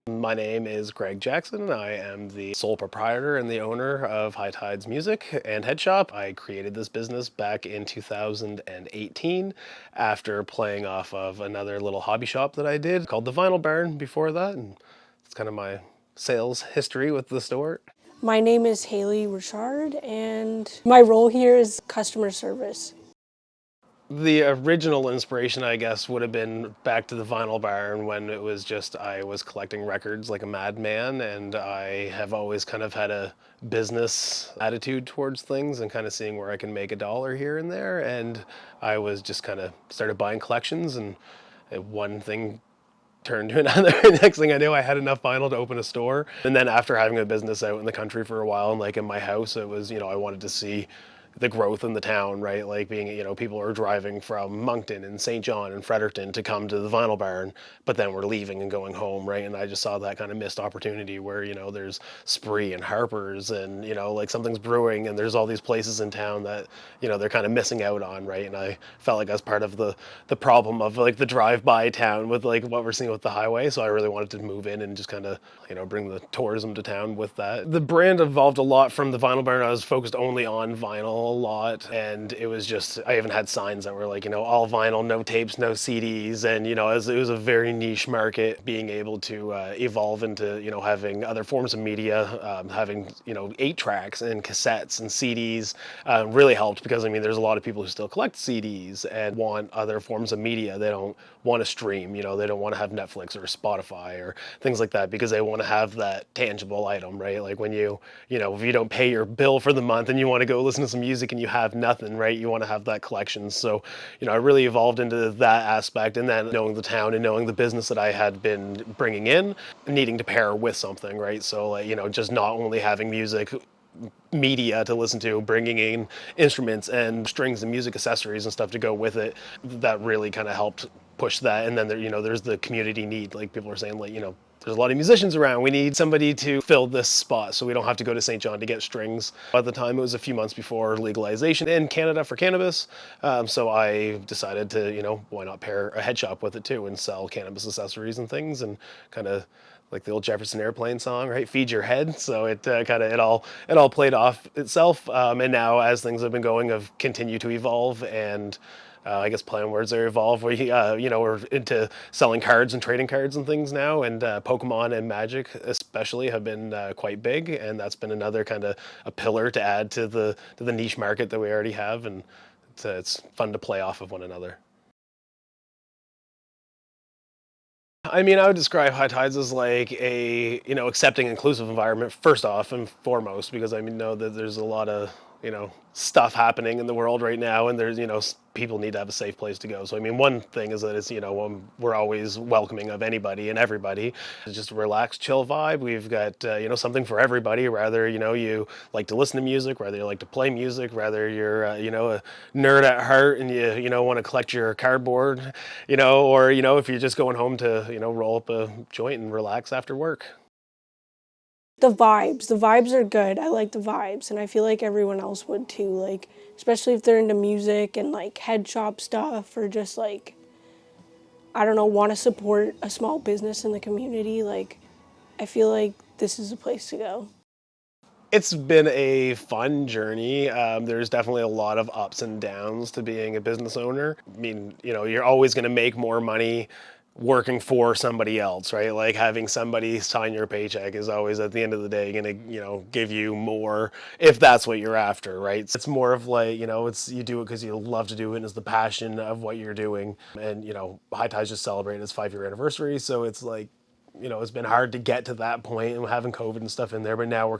My name is Greg Jackson. I am the sole proprietor and the owner of High Tides Music and Head Shop. I created this business back in 2018 after playing off of another little hobby shop that I did called the Vinyl Barn before that. And it's kind of my sales history with the store. My name is Haley Richard, and my role here is customer service. The original inspiration, I guess, would have been back to the Vinyl Barn when it was just I was collecting records like a madman, and I have always kind of had a business attitude towards things and kind of seeing where I can make a dollar here and there. And I was just kind of started buying collections, and one thing turned to another. Next thing I knew, I had enough vinyl to open a store. And then after having a business out in the country for a while and like in my house, it was, I wanted to see the growth in the town, right? Like being, people are driving from Moncton and St. John and Fredericton to come to the Vinyl Barn, but then we're leaving and going home, right? And I just saw that kind of missed opportunity where, there's Spree and Harper's and, like something's brewing and there's all these places in town that, they're kind of missing out on, right? And I felt like I was part of the problem of like the drive-by town with like what we're seeing with the highway. So I really wanted to move in and just kind of, bring the tourism to town with that. The brand evolved a lot from the Vinyl Barn. I was focused only on vinyl a lot, and it was just, I even had signs that were like, all vinyl, no tapes, no CDs, and it was a very niche market. Being able to evolve into having other forms of media, having 8-tracks and cassettes and CDs really helped, because there's a lot of people who still collect CDs and want other forms of media. They don't want to stream, they don't want to have Netflix or Spotify or things like that, because they want to have that tangible item, right? Like when if you don't pay your bill for the month and you want to go listen to some music and you have nothing, right? You want to have that collection. So, I really evolved into that aspect, and then knowing the town and knowing the business that I had been bringing in, needing to pair with something, right? So like, just not only having music media to listen to, bringing in instruments and strings and music accessories and stuff to go with it, that really kind of helped push that. And then there's the community need. Like people are saying, like, there's a lot of musicians around. We need somebody to fill this spot so we don't have to go to St. John to get strings. At the time, it was a few months before legalization in Canada for cannabis. So I decided to, why not pair a head shop with it too and sell cannabis accessories and things, and kind of like the old Jefferson Airplane song, right? Feed your head. So it it all played off itself. And now as things have been going, have continued to evolve, and I guess playing words are evolved. We're into selling cards and trading cards and things now, and Pokemon and Magic especially have been quite big, and that's been another kind of a pillar to add to the niche market that we already have, and it's fun to play off of one another. I would describe High Tides as like a, accepting, inclusive environment, first off and foremost, because know that there's a lot of, stuff happening in the world right now, and there's, people need to have a safe place to go. So, one thing is that it's, we're always welcoming of anybody and everybody. It's just a relaxed, chill vibe. We've got, something for everybody, whether, you like to listen to music, whether you like to play music, whether you're, a nerd at heart and you want to collect your cardboard, or, if you're just going home to, roll up a joint and relax after work. The vibes are good. I like the vibes, and I feel like everyone else would too, like, especially if they're into music and like head shop stuff, or just like, I don't know, want to support a small business in the community. Like, I feel like this is a place to go. It's been a fun journey. There's definitely a lot of ups and downs to being a business owner. You're always going to make more money working for somebody else, right? Like having somebody sign your paycheck is always at the end of the day going to, give you more if that's what you're after, right? It's more of like, it's, you do it because you love to do it and it's the passion of what you're doing. And, High Tides just celebrated its 5-year anniversary. So it's like, it's been hard to get to that point and having COVID and stuff in there, but now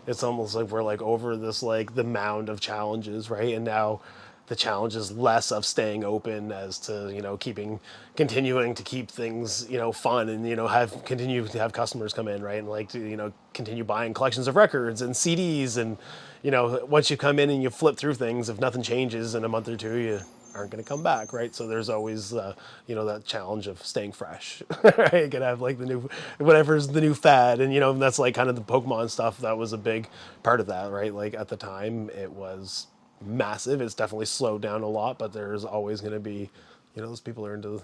it's almost like we're like over this, like the mound of challenges, right? And now the challenge is less of staying open as to, continuing to keep things, fun and, continue to have customers come in, right? And like to, continue buying collections of records and CDs. And, once you come in and you flip through things, if nothing changes in a month or two, aren't going to come back, right? So there's always, that challenge of staying fresh, right? You can have like the new, whatever's the new fad, and that's like kind of the Pokemon stuff. That was a big part of that, right? Like at the time, it was massive. It's definitely slowed down a lot, but there's always going to be, those people are into,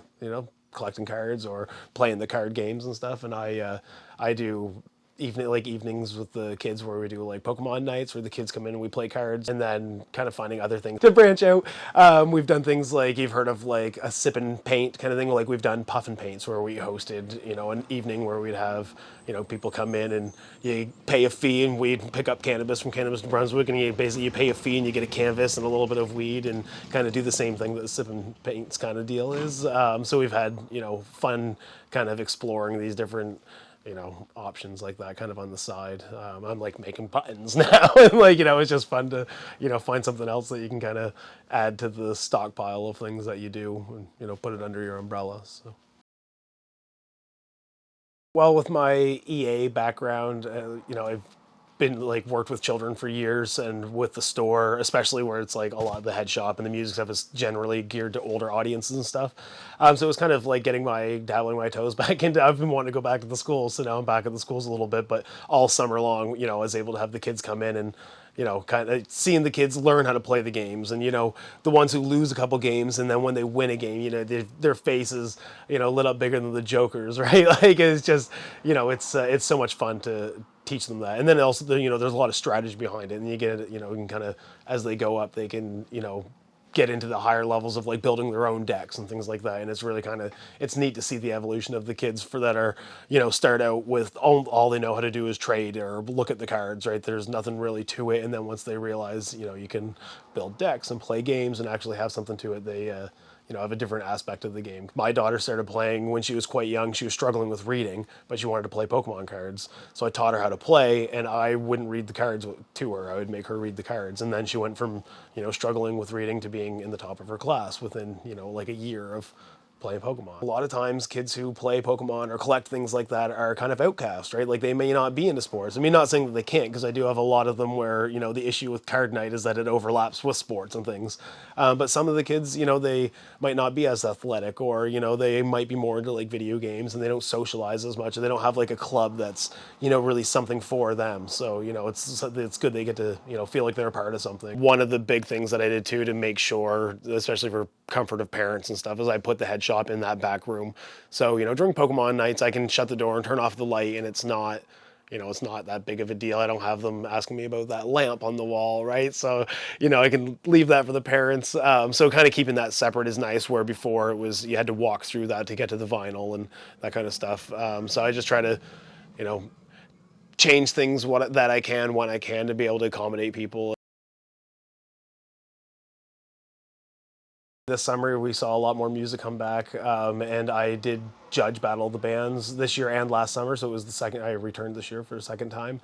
collecting cards or playing the card games and stuff. And I do evenings with the kids where we do like Pokemon nights where the kids come in and we play cards, and then kind of finding other things to branch out. We've done things like you've heard of like a sip and paint kind of thing. Like we've done puff and paints where we hosted, an evening where we'd have, people come in and you pay a fee and we'd pick up cannabis from Cannabis New Brunswick, and you pay a fee and you get a canvas and a little bit of weed and kind of do the same thing that the sip and paints kind of deal is. So we've had, fun kind of exploring these different options like that kind of on the side. I'm like making buttons now, and like, it's just fun to, find something else that you can kind of add to the stockpile of things that you do and, put it under your umbrella. So. Well, with my EA background, I've been like worked with children for years, and with the store, especially where it's like a lot of the head shop and the music stuff is generally geared to older audiences and stuff. So it was kind of like dabbling my toes back into. I've been wanting to go back to the schools, so now I'm back at the schools a little bit. But all summer long, I was able to have the kids come in and kind of seeing the kids learn how to play the games, and the ones who lose a couple games, and then when they win a game, their faces, lit up bigger than the Joker's, right? Like it's just, it's so much fun to teach them that, and then also, there's a lot of strategy behind it, and you get it, you can kind of as they go up, they can, get into the higher levels of like building their own decks and things like that. And it's really kind of, it's neat to see the evolution of the kids for that are, start out with all they know how to do is trade or look at the cards, right? There's nothing really to it. And then once they realize, you can build decks and play games and actually have something to it, they, have a different aspect of the game. My daughter started playing when she was quite young. She was struggling with reading, but she wanted to play Pokemon cards. So I taught her how to play, and I wouldn't read the cards to her. I would make her read the cards. And then she went from, struggling with reading to being in the top of her class within, like a year of playing Pokemon. A lot of times kids who play Pokemon or collect things like that are kind of outcast, right? Like they may not be into sports. I mean, not saying that they can't, because I do have a lot of them where, the issue with card night is that it overlaps with sports and things. But some of the kids, they might not be as athletic, or, they might be more into like video games and they don't socialize as much, and they don't have like a club that's, really something for them. So, it's good they get to, feel like they're a part of something. One of the big things that I did too to make sure, especially for comfort of parents and stuff, is I put the head shop in that back room. So, during Pokemon nights, I can shut the door and turn off the light, and it's not, it's not that big of a deal. I don't have them asking me about that lamp on the wall, right? So, I can leave that for the parents. So kind of keeping that separate is nice, where before it was, you had to walk through that to get to the vinyl and that kind of stuff. So I just try to, change things that I can when I can to be able to accommodate people. This summer, we saw a lot more music come back, and I did judge Battle of the Bands this year and last summer, so it was the second. I returned this year for the second time.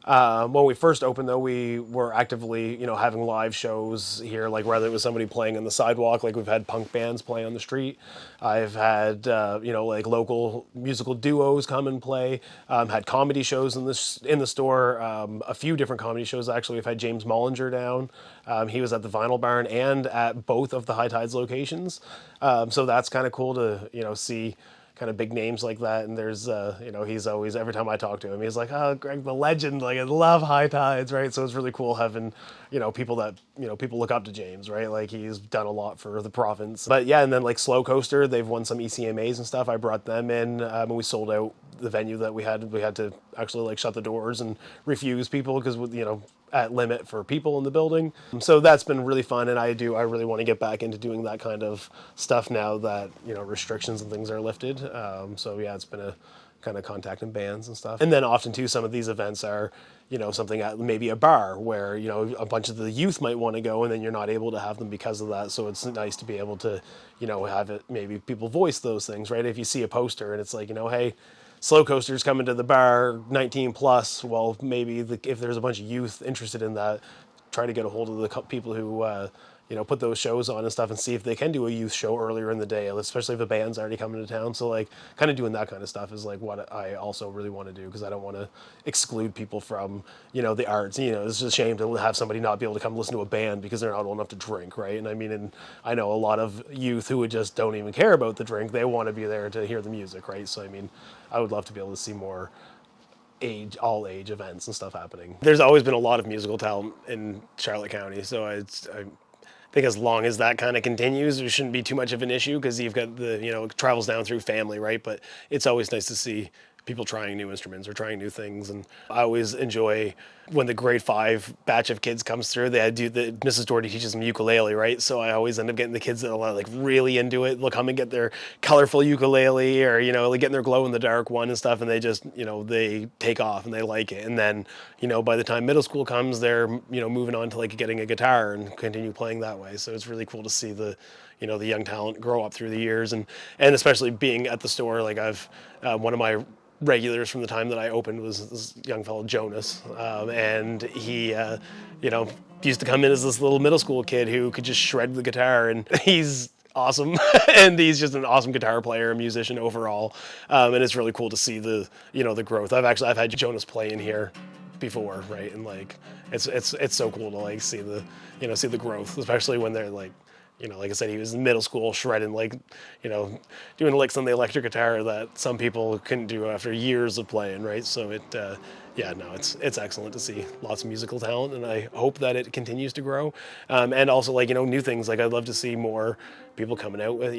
When we first opened, though, we were actively, having live shows here, like whether it was somebody playing on the sidewalk, like we've had punk bands play on the street. I've had, like local musical duos come and play. Had comedy shows in the store. A few different comedy shows, actually. We've had James Mollinger down. He was at the Vinyl Barn and at both of the High Tides locations. So that's kind of cool to, see kind of big names like that. And there's, he's always, every time I talk to him, he's like, oh, Greg, the legend, like I love High Tides, right? So it's really cool having, people that, people look up to James, right? Like he's done a lot for the province. But yeah, and then like Slow Coaster, they've won some ECMAs and stuff. I brought them in when we sold out the venue that we had. We had to actually like shut the doors and refuse people because, at limit for people in the building. So that's been really fun, and I really want to get back into doing that kind of stuff now that, restrictions and things are lifted. So yeah, it's been a kind of contacting bands and stuff. And then often too, some of these events are, something at maybe a bar where, a bunch of the youth might want to go, and then you're not able to have them because of that. So it's nice to be able to, have it, maybe people voice those things, right? If you see a poster and it's like, hey, Slow Coaster's coming to the bar, 19 plus. Well, maybe if there's a bunch of youth interested in that, try to get a hold of the people who, put those shows on and stuff and see if they can do a youth show earlier in the day, especially if the band's already coming to town. So like kind of doing that kind of stuff is like what I also really want to do, because I don't want to exclude people from, the arts. It's just a shame to have somebody not be able to come listen to a band because they're not old enough to drink, right? And I mean, and I know a lot of youth who would just don't even care about the drink. They want to be there to hear the music, right? So I mean, I would love to be able to see more all age events and stuff happening. There's always been a lot of musical talent in Charlotte County, so I think as long as that kind of continues, there shouldn't be too much of an issue, because you've got it travels down through family, right? But it's always nice to see people trying new instruments or trying new things. And I always enjoy when the grade 5 batch of kids comes through. They do Mrs. Doherty teaches them ukulele, right? So I always end up getting the kids that are like really into it. They'll come and get their colorful ukulele, or like getting their glow in the dark one and stuff, and they just they take off and they like it. And then by the time middle school comes, they're moving on to like getting a guitar and continue playing that way. So it's really cool to see the the young talent grow up through the years. And especially being at the store, like I've one of my regulars from the time that I opened was this young fellow Jonas, and he, used to come in as this little middle school kid who could just shred the guitar, and he's awesome, and he's just an awesome guitar player, musician overall, and it's really cool to see the the growth. I've had Jonas play in here before, right, and like it's so cool to like see the see the growth, especially when they're like like I said, he was in middle school shredding, like, doing licks on the electric guitar that some people couldn't do after years of playing, right? So it's excellent to see lots of musical talent, and I hope that it continues to grow. And also, like, new things. Like, I'd love to see more people coming out with,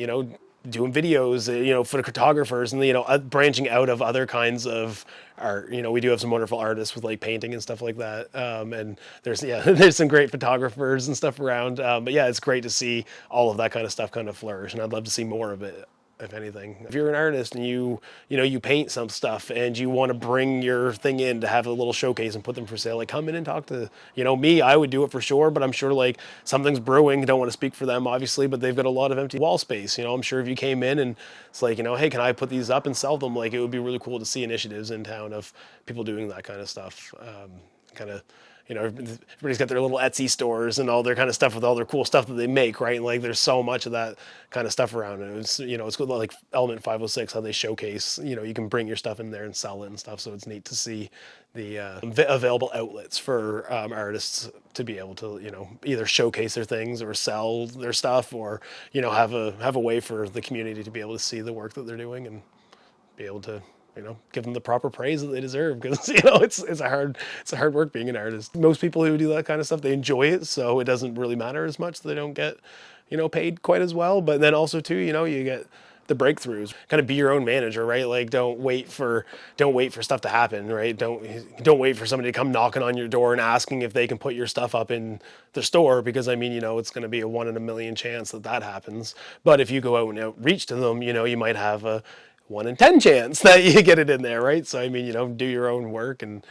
doing videos, for the photographers, and branching out of other kinds of art. We do have some wonderful artists with like painting and stuff like that. And there's there's some great photographers and stuff around. But yeah, it's great to see all of that kind of stuff kind of flourish, and I'd love to see more of it. If anything, if you're an artist and you paint some stuff and you want to bring your thing in to have a little showcase and put them for sale, like come in and talk to me. I would do it for sure, but I'm sure like something's brewing. Don't want to speak for them obviously, but they've got a lot of empty wall space. I'm sure if you came in and it's like, hey, can I put these up and sell them? Like, it would be really cool to see initiatives in town of people doing that kind of stuff. Kind of, everybody's got their little Etsy stores and all their kind of stuff with all their cool stuff that they make, right? And like, there's so much of that kind of stuff around. And it's, it's cool, like Element 506, how they showcase, you can bring your stuff in there and sell it and stuff. So it's neat to see the available outlets for artists to be able to, either showcase their things or sell their stuff, or, have a way for the community to be able to see the work that they're doing and be able to give them the proper praise that they deserve, because it's a hard work being an artist. Most people who do that kind of stuff, they enjoy it, so it doesn't really matter as much. They don't get paid quite as well. But then also too, you get the breakthroughs. Kind of be your own manager, right? Like, don't wait for stuff to happen, right? Don't wait for somebody to come knocking on your door and asking if they can put your stuff up in the store, because I mean, it's going to be a 1 in a million chance that happens. But if you go out and outreach to them, you might have a 1 in 10 chance that you get it in there, right? So I mean, do your own work and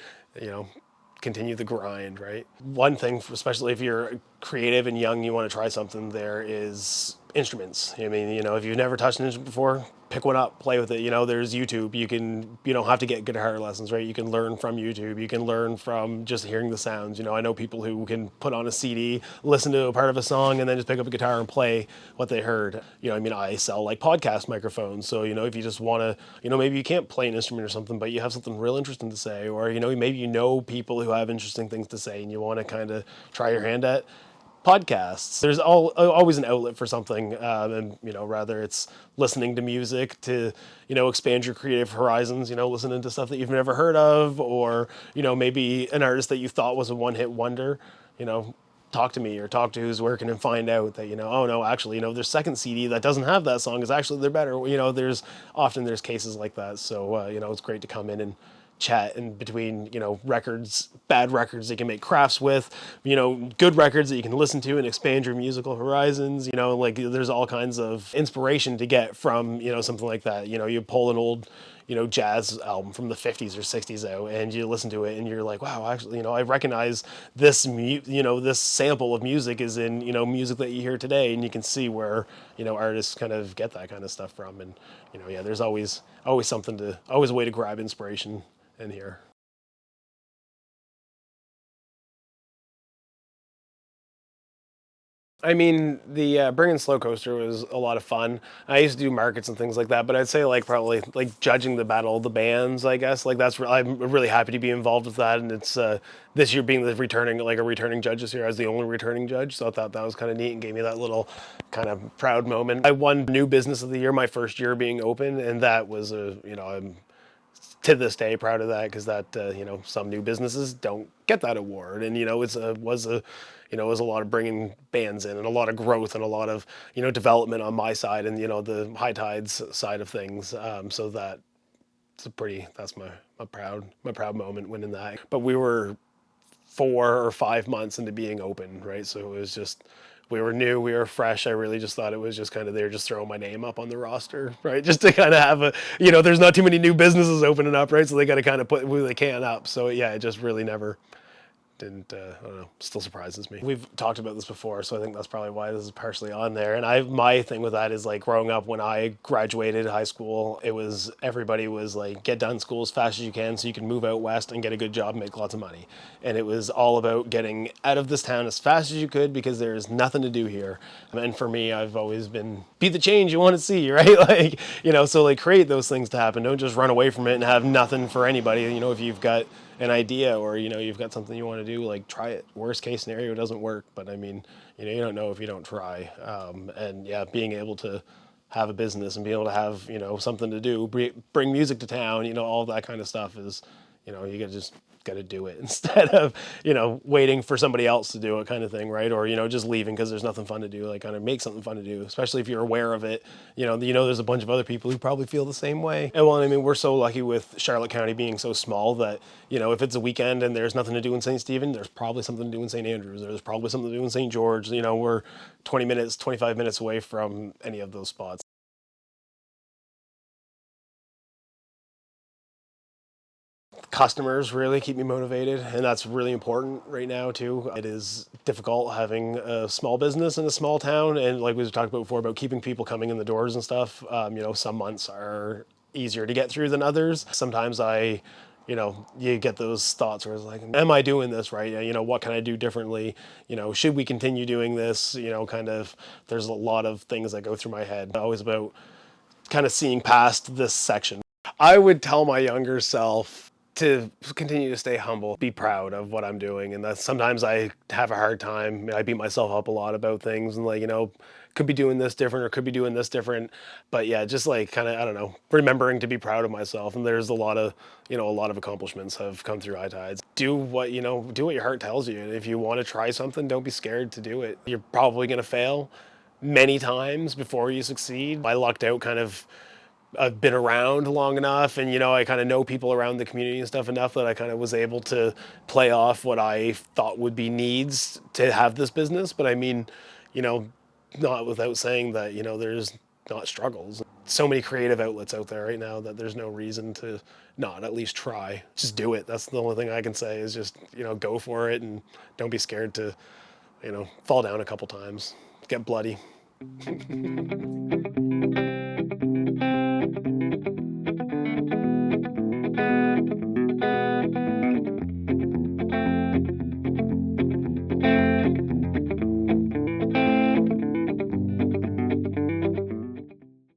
continue the grind, right? One thing, especially if you're creative and young, you want to try something, there is instruments. I mean, if you've never touched an instrument before, pick one up, play with it. There's YouTube. You don't have to get guitar lessons, right? You can learn from YouTube. You can learn from just hearing the sounds. I know people who can put on a CD, listen to a part of a song, and then just pick up a guitar and play what they heard. I mean, I sell like podcast microphones. So, if you just want to, maybe you can't play an instrument or something, but you have something real interesting to say, or, maybe people who have interesting things to say and you want to kind of try your hand at podcasts. There's always an outlet for something, and rather it's listening to music to expand your creative horizons. Listening to stuff that you've never heard of, or maybe an artist that you thought was a one-hit wonder. Talk to me or talk to who's working and find out that oh no, actually their second CD that doesn't have that song is actually they're better. There's cases like that. So it's great to come in and chat in between, records, bad records that you can make crafts with, good records that you can listen to and expand your musical horizons. Like, there's all kinds of inspiration to get from, something like that. You pull an old, jazz album from the 50s or 60s out and you listen to it and you're like, wow, actually, I recognize this, this sample of music is in, music that you hear today. And you can see where, artists kind of get that kind of stuff from. And, there's always always a way to grab inspiration in here. I mean, the bringing slow coaster was a lot of fun. I used to do markets and things like that, but I'd say like probably like judging the battle of the bands. I guess like I'm really happy to be involved with that, and it's this year being the returning like a returning judge this year. I was the only returning judge, so I thought that was kind of neat and gave me that little kind of proud moment. I won new business of the year my first year being open, and that was a I'm to this day proud of that because that some new businesses don't get that award, and it was a lot of bringing bands in and a lot of growth and a lot of development on my side and the high tides side of things. So that's my proud moment winning that. But we were 4 or 5 months into being open, right? So it was just we were new, we were fresh. I really just thought it was just kind of they're just throwing my name up on the roster, right? Just to kind of have there's not too many new businesses opening up, right? So they got to kind of put who they can up. So yeah, it just really never didn't I don't know, still surprises me. We've talked about this before, so I think that's probably why this is partially on there. And my thing with that is like growing up when I graduated high school, it was everybody was like get done school as fast as you can so you can move out west and get a good job and make lots of money. And it was all about getting out of this town as fast as you could because there's nothing to do here. And for me, I've always been be the change you want to see, right? Like, so like create those things to happen. Don't just run away from it and have nothing for anybody. If you've got an idea or you've got something you want to do, like try it. Worst case scenario, it doesn't work, but I mean you don't know if you don't try. And yeah, being able to have a business and be able to have something to do, bring music to town, all that kind of stuff is you got to do it instead of waiting for somebody else to do it, kind of thing, right? Or just leaving because there's nothing fun to do. Like kind of make something fun to do, especially if you're aware of it. There's a bunch of other people who probably feel the same way. And well, I mean, we're so lucky with Charlotte County being so small that if it's a weekend and there's nothing to do in St. Stephen, there's probably something to do in St. Andrews. There's probably something to do in St. George. We're 20 minutes, 25 minutes away from any of those spots. Customers really keep me motivated, and that's really important right now too. It is difficult having a small business in a small town, and like we've talked about before about keeping people coming in the doors and stuff. Some months are easier to get through than others. Sometimes you get those thoughts where it's like, am I doing this right? What can I do differently? Should we continue doing this? Kind of, there's a lot of things that go through my head. Always about kind of seeing past this section. I would tell my younger self to continue to stay humble, be proud of what I'm doing. And that sometimes I have a hard time. I beat myself up a lot about things and like, could be doing this different or could be doing this different. But yeah, just like kind of, I don't know, remembering to be proud of myself. And there's a lot of accomplishments have come through high tides. Do what your heart tells you. And if you want to try something, don't be scared to do it. You're probably going to fail many times before you succeed. I lucked out kind of. I've been around long enough and I kind of know people around the community and stuff enough that I kind of was able to play off what I thought would be needs to have this business. But I mean, not without saying that, there's not struggles. So many creative outlets out there right now that there's no reason to not at least try. Just do it. That's the only thing I can say is just, go for it and don't be scared to, fall down a couple times, get bloody.